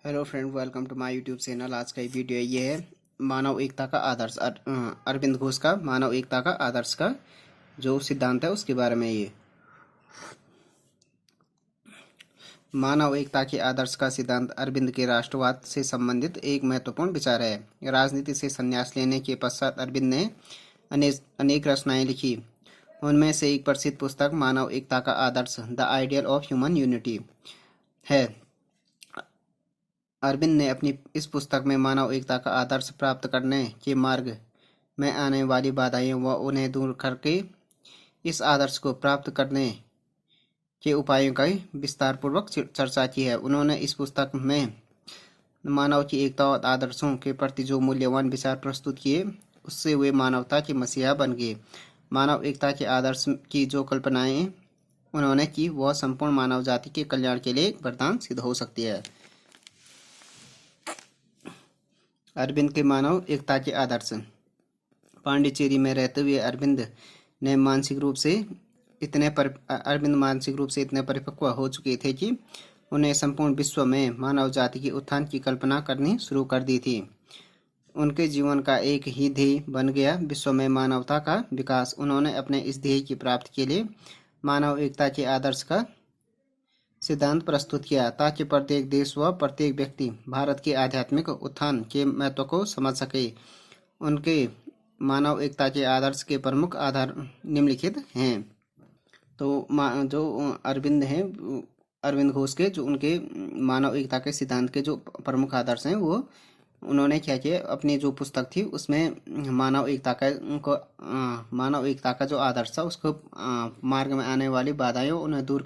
Hello friend, welcome to my YouTube channel. आज का video ये है मानव एकता का आदर्श। अरविंद घोष का मानव एकता का आदर्श का जो सिद्धांत है उसके बारे में। ये मानव एकता के आदर्श का सिद्धांत अरविंद के राष्ट्रवाद से संबंधित एक महत्वपूर्ण विचार है। राजनीति से संन्यास लेने के पश्चात अरविंद ने अनेक रचनाएं लिखी। उनमें से एक प्रसिद्ध पुस्तक मानव एकता का आदर्श the ideal of human unity है। अरविंद ने अपनी इस पुस्तक में मानव एकता का आदर्श प्राप्त करने के मार्ग में आने वाली बाधाएं व उन्हें दूर करके इस आदर्श को प्राप्त करने के उपायों की विस्तारपूर्वक चर्चा की है। उन्होंने इस पुस्तक में मानव की एकता और आदर्शों के प्रति जो मूल्यवान विचार प्रस्तुत किए, उससे वे मानवता के मसीहा बन गए। मानव एकता के आदर्श की जो कल्पनाएं उन्होंने की, वह संपूर्ण मानव जाति के कल्याण के लिए वरदान सिद्ध हो सकती है। अरविंद के मानव एकता के आदर्श। पांडिचेरी में रहते हुए अरविंद मानसिक रूप से इतने परिपक्व हो चुके थे कि उन्हें संपूर्ण विश्व में मानव जाति के उत्थान की कल्पना करनी शुरू कर दी थी। उनके जीवन का एक ही ध्येय बन गया विश्व में मानवता का विकास। उन्होंने अपने इस ध्येय की प्राप्ति के लिए मानव एकता के आदर्श का सिद्धांत प्रस्तुत किया, ताकि प्रत्येक देश व प्रत्येक व्यक्ति भारत के आध्यात्मिक उत्थान के महत्व को समझ सके। उनके मानव एकता के आदर्श के प्रमुख आधार निम्नलिखित हैं। तो जो अरविंद हैं, अरविंद घोष के जो उनके मानव एकता के सिद्धांत के जो प्रमुख आदर्श हैं, वो उन्होंने क्या किया, अपनी जो पुस्तक थी उसमें मानव एकता का जो आदर्श था उसको मार्ग में आने वाली बाधाएं उन्हें दूर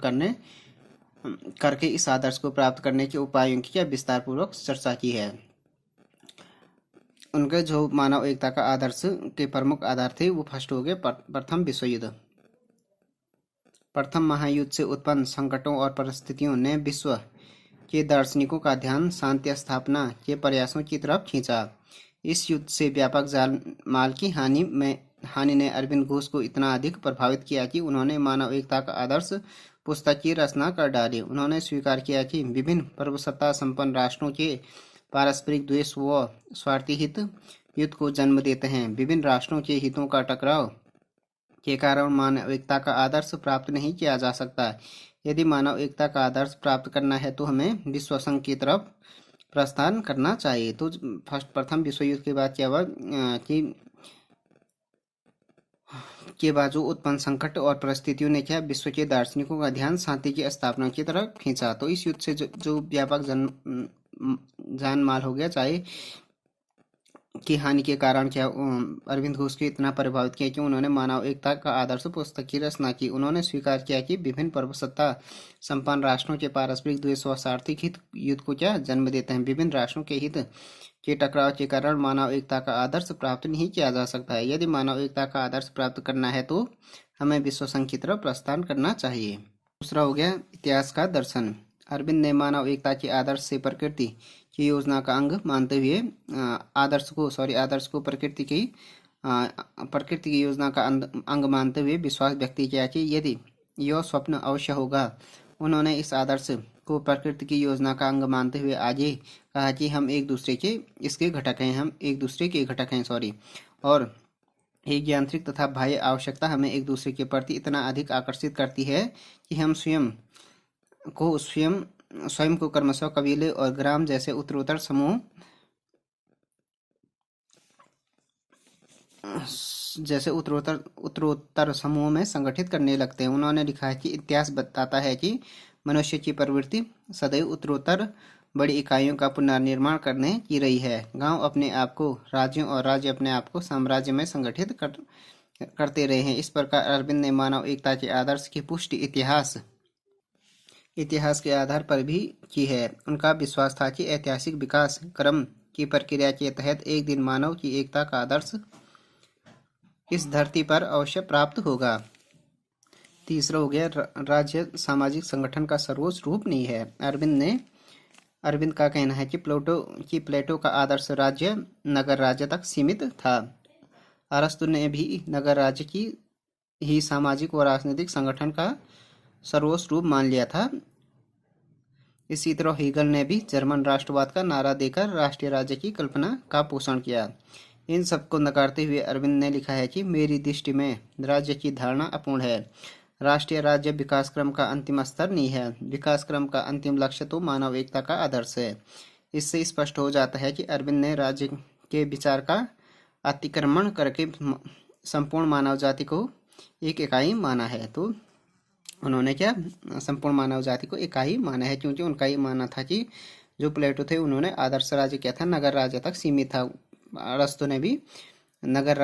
करके इस आदर्श को प्राप्त करने के उपायों की क्या विस्तारपूर्वक चर्चा की है। उनके जो मानव एकता का आदर्श के प्रमुख आधार थे, वो फर्स्ट हो गए प्रथम विश्व युद्ध। प्रथम महायुद्ध से उत्पन्न संकटों और परिस्थितियों ने विश्व के दार्शनिकों का ध्यान शांति स्थापना के प्रयासों की तरफ खींचा। इस युद्ध से व्यापक जान माल की हानि ने अरविंद घोष को इतना अधिक प्रभावित किया कि उन्होंने मानव एकता का आदर्श पुस्तक की रचना कर डाली। उन्होंने स्वीकार किया कि विभिन्न प्रभुसत्ता संपन्न राष्ट्रों के पारस्परिक द्वेष व स्वार्थी हित युद्ध को जन्म देते हैं। विभिन्न राष्ट्रों के हितों का टकराव के कारण मानव एकता का आदर्श प्राप्त नहीं किया जा सकता। यदि मानव एकता का आदर्श प्राप्त करना है तो हमें विश्व संघ की तरफ प्रस्थान करना चाहिए। तो प्रथम विश्व युद्ध के बाद क्या हुआ के बाद जो उत्पन्न संकट और परिस्थितियों ने क्या विश्व के दार्शनिकों का ध्यान शांति की स्थापना की तरफ खींचा। तो इस युद्ध से जो व्यापक जान माल हो गया, चाहे की हानि के कारण क्या अरविंद घोष को इतना प्रभावित किया कि उन्होंने मानव एकता का आदर्श पुस्तक की रचना की। उन्होंने स्वीकार किया कि विभिन्न प्रभुसत्ता संपन्न राष्ट्रों के पारस्परिक द्वेष व आर्थिक हित युद्ध को क्या जन्म देते हैं। विभिन्न राष्ट्रों के हित के टकराव के कारण मानव एकता का आदर्श प्राप्त नहीं किया जा सकता है। यदि मानव एकता का आदर्श प्राप्त करना है तो हमें विश्व संघ की तरफ प्रस्थान करना चाहिए। दूसरा हो गया इतिहास का दर्शन। अरविंद ने मानव एकता के आदर्श से प्रकृति की योजना का अंग मानते हुए आदर्श को प्रकृति की योजना का अंग मानते हुए विश्वास व्यक्त किया कि यदि यह स्वप्न अवश्य होगा। उन्होंने इस आदर्श को प्रकृति की योजना का अंग मानते हुए आगे कहा कि हम एक दूसरे के घटक हैं और एक यांत्रिक तथा बाह्य आवश्यकता हमें एक दूसरे के प्रति इतना अधिक आकर्षित करती है कि हम स्वयं को क्रमशः कबीले और ग्राम जैसे उत्तरोत्तर समूह में संगठित करने लगते हैं। उन्होंने लिखा है कि इतिहास बताता है कि मनुष्य की प्रवृत्ति सदैव उत्तरोत्तर बड़ी इकाइयों का पुनर्निर्माण करने की रही है। गांव अपने आप को राज्यों और राज्य अपने आप को साम्राज्य में संगठित करते रहे हैं। इस प्रकार अरविंद ने मानव एकता के आदर्श की पुष्टि इतिहास के आधार पर भी की है। उनका विश्वास था कि ऐतिहासिक विकास क्रम की प्रक्रिया के तहत एक दिन मानव की एकता का आदर्श इस धरती पर अवश्य प्राप्त होगा। तीसरा हो गया राज्य सामाजिक संगठन का सर्वोच्च रूप नहीं है। अरविंद का कहना है कि प्लेटो का आदर्श राज्य नगर राज्य तक सीमित था। अरस्तु ने भी नगर राज्य की ही सामाजिक व राजनीतिक संगठन का सर्वोच्च रूप मान लिया था। इसी तरह हीगल ने भी जर्मन राष्ट्रवाद का नारा देकर राष्ट्रीय राज्य की कल्पना का पोषण किया। इन सबको नकारते हुए अरविंद ने लिखा है कि मेरी दृष्टि में राज्य की धारणा अपूर्ण है। राष्ट्रीय राज्य विकास क्रम का अंतिम स्तर नहीं है। विकास क्रम का अंतिम लक्ष्य तो मानव एकता का आदर्श है। इससे स्पष्ट हो जाता है कि अरविंद ने राज्य के विचार का अतिक्रमण करके संपूर्ण मानव जाति को एक इकाई माना है। तो उन्होंने क्या संपूर्ण मानव जाति को इकाई माना है, क्योंकि उनका ये मानना था कि जो प्लेटो थे उन्होंने आदर्श राज्य क्या था, नगर राज्य तक सीमित था। अरस्तु ने भी नगर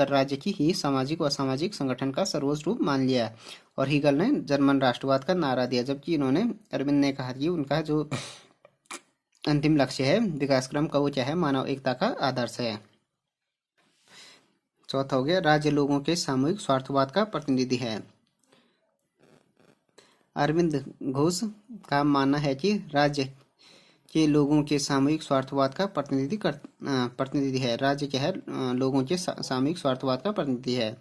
राज्य की ही सामाजिक व सामाजिक संगठन का सर्वोच्च रूप मान लिया, और हीगल ने जर्मन राष्ट्रवाद का नारा दिया। जबकि इन्होंने अरविंद ने कहा कि उनका जो अंतिम लक्ष्य है विकास क्रम का, वो क्या है, मानव एकता का आदर्श है। चौथा हो गया, राज्य लोगों के सामूहिक स्वार्थवाद का प्रतिनिधि है। अरविंद घोष का मानना है कि राज्य के लोगों के सामूहिक स्वार्थवाद का प्रतिनिधि है। राज्य क्या है, लोगों के सामूहिक स्वार्थवाद का प्रतिनिधि है।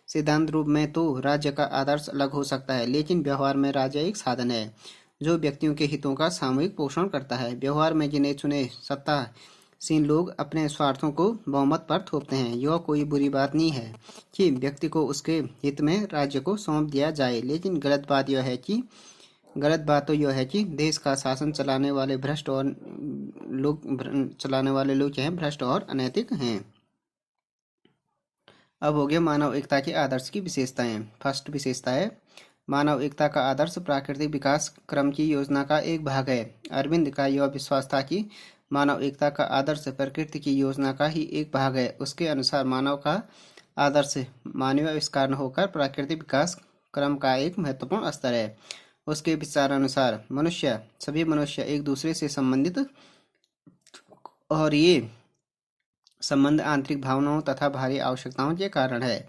सिद्धांत रूप में तो राज्य का आदर्श अलग हो सकता है, लेकिन व्यवहार में राज्य एक साधन है जो व्यक्तियों के हितों का सामूहिक पोषण करता है। व्यवहार में गिने चुने सत्तासीन लोग अपने स्वार्थों को बहुमत पर थोपते हैं। यह कोई बुरी बात नहीं है कि व्यक्ति को उसके हित में राज्य को सौंप दिया जाए, लेकिन गलत बात तो यह है कि देश का शासन चलाने वाले लोग क्या हैं, भ्रष्ट और अनैतिक हैं। अब हो गया मानव एकता के आदर्श की विशेषताएं। फर्स्ट विशेषता है, मानव एकता का आदर्श प्राकृतिक विकास क्रम की योजना का एक भाग है। अरविंद का यह विश्वास था कि मानव एकता का आदर्श प्रकृति की योजना का ही एक भाग है। उसके अनुसार मानव का आदर्श मानवीय आविष्कार न होकर प्राकृतिक विकास क्रम का एक महत्वपूर्ण स्तर है। उसके विचारानुसार सभी मनुष्य एक दूसरे से संबंधित, और ये संबंध आंतरिक भावनाओं तथा बाहरी आवश्यकताओं के कारण है।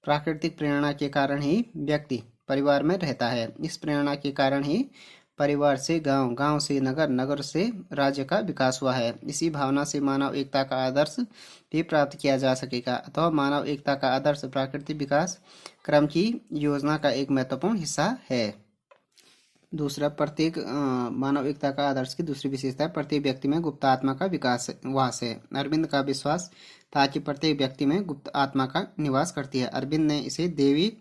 प्राकृतिक प्रेरणा के कारण ही व्यक्ति परिवार में रहता है। इस प्रेरणा के कारण ही परिवार से गांव, गांव से नगर, नगर से राज्य का विकास हुआ है। इसी भावना से मानव एकता का आदर्श भी प्राप्त किया जा सकेगा। अतः मानव एकता का आदर्श प्राकृतिक विकास क्रम की योजना का एक महत्वपूर्ण हिस्सा है। दूसरा, प्रत्येक मानव एकता का आदर्श की दूसरी विशेषता है, प्रत्येक व्यक्ति में गुप्त आत्मा का वास है। अरविंद का विश्वास था कि प्रत्येक व्यक्ति में गुप्त आत्मा का निवास करती है। अरविंद ने इसे देवी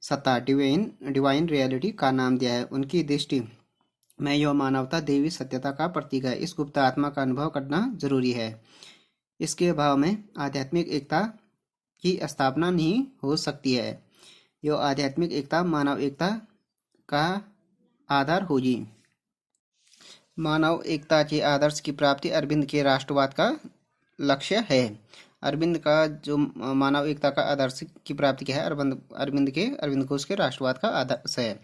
सत्ता, डिवाइन रियलिटी का नाम दिया है। उनकी दृष्टि में यह मानवता देवी सत्यता का प्रतीक है। इस गुप्त आत्मा का अनुभव करना जरूरी है। इसके अभाव में आध्यात्मिक एकता की स्थापना नहीं हो सकती है। यह आध्यात्मिक एकता मानव एकता का आधार होगी। मानव एकता के आदर्श की प्राप्ति अरविंद के राष्ट्रवाद का लक्ष्य है। अरविंद का जो मानव एकता का आदर्श की प्राप्ति क्या है, अरविंद घोष के राष्ट्रवाद का आदर्श है।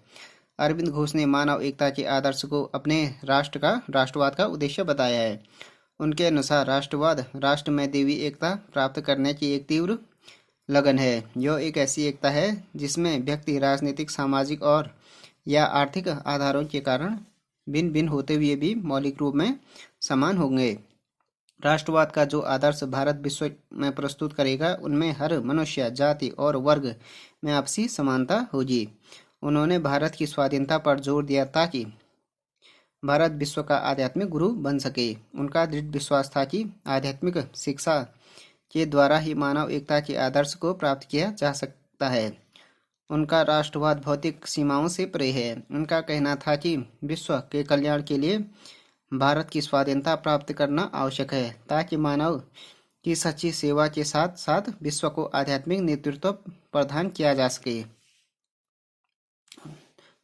अरविंद घोष ने मानव एकता के आदर्श को अपने राष्ट्रवाद का उद्देश्य बताया है। उनके अनुसार राष्ट्र में देवी एकता प्राप्त करने की एक तीव्र लगन है। यह एक ऐसी एकता है जिसमें व्यक्ति राजनीतिक, सामाजिक और या आर्थिक आधारों के कारण भिन्न भिन्न होते हुए भी मौलिक रूप में समान होंगे। राष्ट्रवाद का जो आदर्श भारत विश्व में प्रस्तुत करेगा, उनमें हर मनुष्य, जाति और वर्ग में आपसी समानता होगी। उन्होंने भारत की स्वाधीनता पर जोर दिया ताकि भारत विश्व का आध्यात्मिक गुरु बन सके। उनका दृढ़ विश्वास था कि आध्यात्मिक शिक्षा के द्वारा ही मानव एकता के आदर्श को प्राप्त किया जा सकता है। उनका राष्ट्रवाद भौतिक सीमाओं से परे है। उनका कहना था कि विश्व के कल्याण के लिए भारत की स्वाधीनता प्राप्त करना आवश्यक है, ताकि मानव की सच्ची सेवा के साथ साथ विश्व को आध्यात्मिक नेतृत्व प्रदान किया जा सके।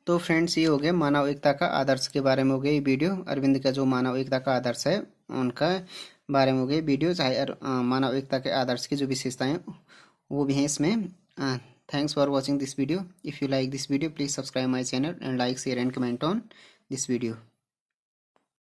तो फ्रेंड्स, ये हो गया मानव एकता का आदर्श के बारे में हो गया ये वीडियो। अरविंद का जो मानव एकता का आदर्श है उनका बारे में हो गया वीडियो। चाहे मानव एकता के आदर्श की जो विशेषताएं वो भी हैं इसमें। Thanks for watching this video. If you like this video, please subscribe my channel and like, share and comment on this video.